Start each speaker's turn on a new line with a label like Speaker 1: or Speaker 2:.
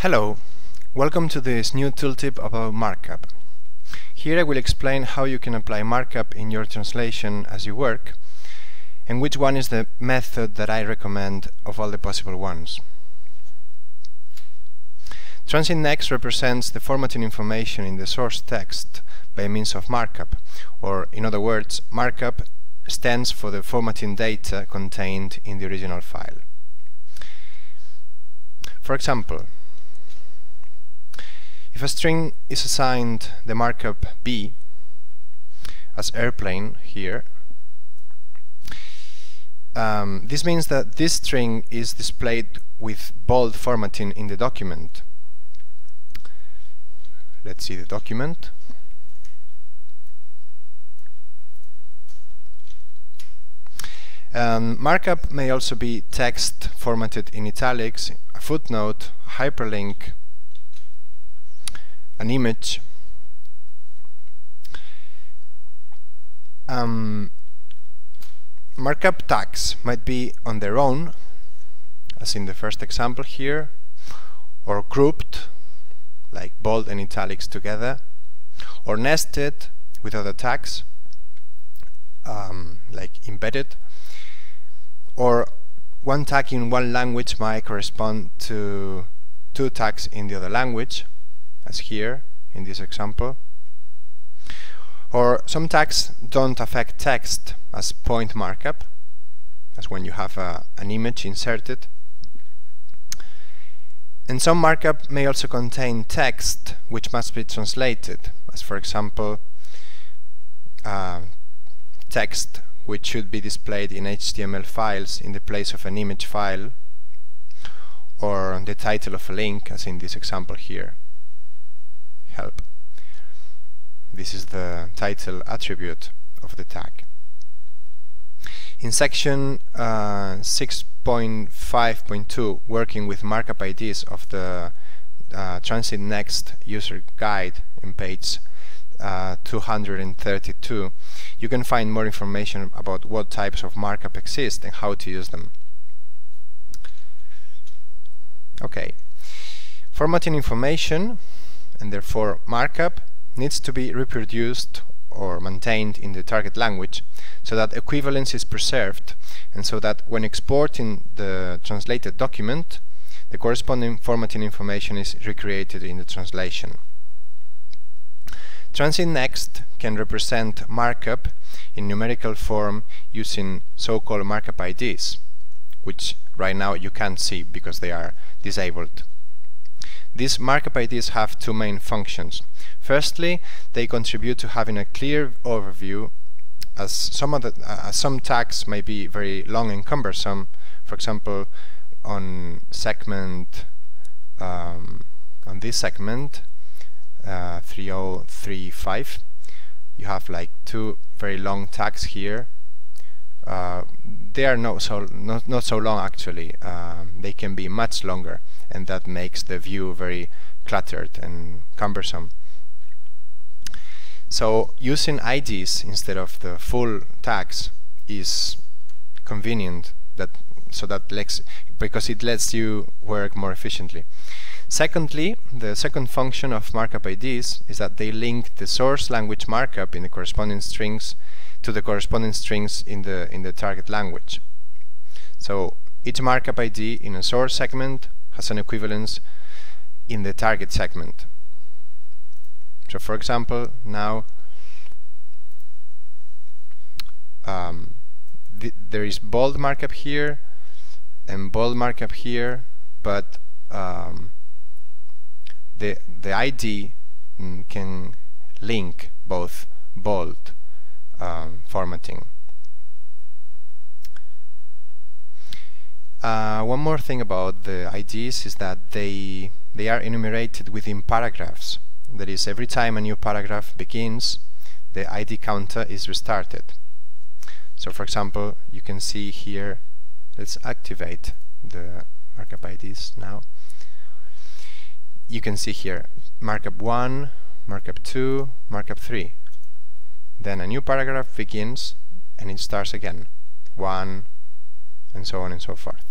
Speaker 1: Hello, welcome to this new tooltip about markup. Here I will explain how you can apply markup in your translation as you work, and which one is the method that I recommend of all the possible ones. Transit next represents the formatting information in the source text by means of markup, or in other words, markup stands for the formatting data contained in the original file. For example, if a string is assigned the markup B as airplane here, this means that this string is displayed with bold formatting in the document. Let's see the document. Markup may also be text formatted in italics, a footnote, a hyperlink, an image. Markup tags might be on their own, as in the first example here, or grouped, like bold and italics together, or nested with other tags, like embedded, or one tag in one language might correspond to two tags in the other language, as here in this example. Or some tags don't affect text, as point markup, as when you have an image inserted. And some markup may also contain text which must be translated, as for example text which should be displayed in HTML files in the place of an image file, or the title of a link, as in this example here. Help. This is the title attribute of the tag. In section 6.5.2, working with markup IDs of the Transit Next user guide in page 232, you can find more information about what types of markup exist and how to use them. Okay. Formatting information, and therefore markup, needs to be reproduced or maintained in the target language so that equivalence is preserved, and so that when exporting the translated document, the corresponding formatting information is recreated in the translation. Transit Next can represent markup in numerical form using so-called markup IDs, which right now you can't see because they are disabled. These markup IDs have two main functions. Firstly, they contribute to having a clear overview, as some tags may be very long and cumbersome. For example, on segment on this segment 3035, you have like two very long tags here. They are not so long actually. They can be much longer, and that makes the view very cluttered and cumbersome. So using IDs instead of the full tags is convenient, because it lets you work more efficiently. Secondly, the second function of markup IDs is that they link the source language markup in the corresponding strings to the corresponding strings in the target language. So each markup ID in a source segment has an equivalence in the target segment. So for example, now there is bold markup here and bold markup here, but the ID can link both bold formatting. One more thing about the IDs is that they are enumerated within paragraphs. That is, every time a new paragraph begins, the ID counter is restarted. So for example, you can see here, let's activate the markup IDs now. You can see here markup 1, markup 2, markup 3. Then a new paragraph begins and it starts again, 1, and so on and so forth.